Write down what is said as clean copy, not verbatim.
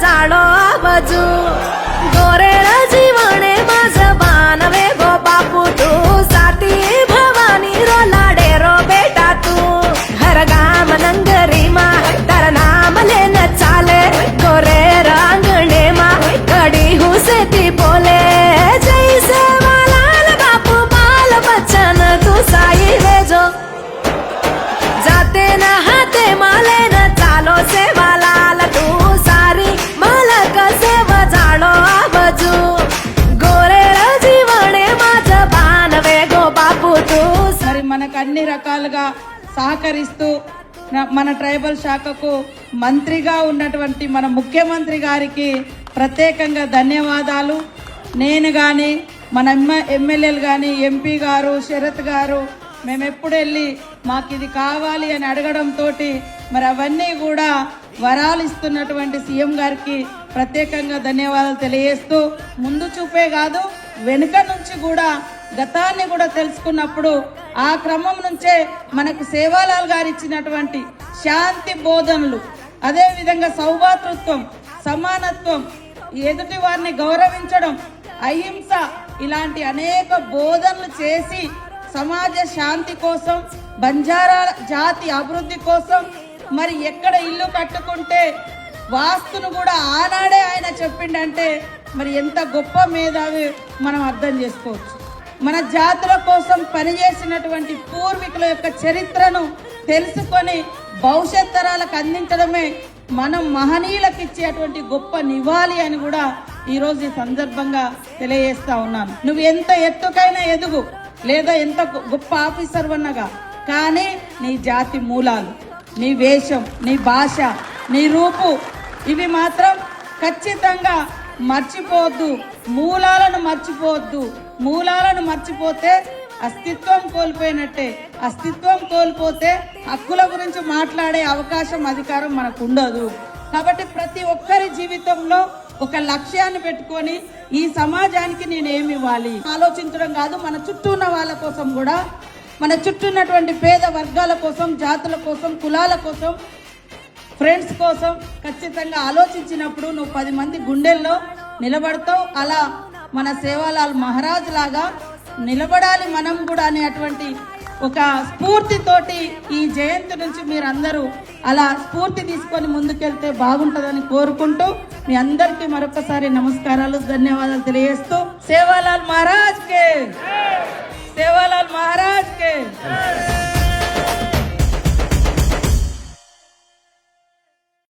जाळो आवाजू गोरेळ जीवने माझं बानवे गो बापू तू साती भवानी रो लाडे रो बेटा तू हर गाम नंगरी मा तर नाम लेन चाले गोरे रांगणे मा कडी हुसे ती बोले जय सेवालाल बापू बाल बच्चन तू साई वेजो जाते न हाते माले न चालो सेवालाल तू सारी मालक सेवा जाळो आवाजू गोरेळ जीवने माझं बानवे गो बापू तू మరి మనకు అన్ని రకాలుగా సహకరిస్తూ మన ట్రైబల్ శాఖకు మంత్రిగా ఉన్నటువంటి మన ముఖ్యమంత్రి గారికి ప్రత్యేకంగా ధన్యవాదాలు. నేను కానీ మన ఎమ్మెల్యేలు కానీ ఎంపీ గారు శరత్ గారు మేము ఎప్పుడు వెళ్ళి మాకు ఇది కావాలి అని అడగడంతో మరి అవన్నీ కూడా వరాలు ఇస్తున్నటువంటి సీఎం గారికి ప్రత్యేకంగా ధన్యవాదాలు తెలియజేస్తూ ముందు చూపే కాదు వెనుక నుంచి కూడా గతాన్ని కూడా తెలుసుకున్నప్పుడు ఆ క్రమం నుంచే మనకు సేవాలాల్ గారు ఇచ్చినటువంటి శాంతి బోధనలు, అదే విధంగా సౌభాతృత్వం, సమానత్వం, ఎదుటి వారిని గౌరవించడం, అహింస ఇలాంటి అనేక బోధనలు చేసి సమాజ శాంతి కోసం, బంజారా జాతి అభివృద్ధి కోసం, మరి ఎక్కడ ఇల్లు కట్టుకుంటే వాస్తును కూడా ఆనాడే ఆయన చెప్పిండంటే మరి ఎంత గొప్ప మేధావి మనం అర్థం చేసుకోవచ్చు. మన జాతుల కోసం పనిచేసినటువంటి పూర్వీకుల యొక్క చరిత్రను తెలుసుకొని భవిష్యత్ తరాలకు అందించడమే మనం మహనీయులకు ఇచ్చేటువంటి గొప్ప నివాళి అని కూడా ఈరోజు ఈ సందర్భంగా తెలియజేస్తా ఉన్నాను. నువ్వు ఎంత ఎత్తుకైనా ఎదుగు, లేదా ఎంత గొప్ప ఆఫీసర్ అన్నగా, కానీ నీ జాతి మూలాలు, నీ వేషం, నీ భాష, నీ రూపు ఇవి మాత్రం ఖచ్చితంగా మర్చిపోవద్దు. మూలాలను మర్చిపోవద్దు. మూలాలను మర్చిపోతే అస్తిత్వం కోల్పోయినట్టే. అస్తిత్వం కోల్పోతే హక్కుల గురించి మాట్లాడే అవకాశం, అధికారం మనకు ఉండదు. కాబట్టి ప్రతి ఒక్కరి జీవితంలో ఒక లక్ష్యాన్ని పెట్టుకొని ఈ సమాజానికి నేను ఏమి ఇవ్వాలి ఆలోచించడం కాదు, మన చుట్టూ ఉన్న వాళ్ళ కోసం కూడా, మన చుట్టూ ఉన్నటువంటి పేద వర్గాల కోసం, జాతుల కోసం, కులాల కోసం, ఫ్రెండ్స్ కోసం ఖచ్చితంగా ఆలోచించినప్పుడు నువ్వు 10 మంది గుండెల్లో నిలబడతావు. అలా మన సేవాలాల్ మహారాజ్ లాగా నిలబడాలి మనం కూడా అనేటువంటి ఒక స్ఫూర్తితోటి ఈ జయంతి నుంచి మీరందరూ అలా స్ఫూర్తి తీసుకొని ముందుకెళ్తే బాగుంటుందని కోరుకుంటూ మీ అందరికీ మరొకసారి నమస్కారాలు, ధన్యవాదాలు తెలియజేస్తూ సేవాలాల్ మహారాజ్ కే, సేవాలాల్ మహారాజ్ కే.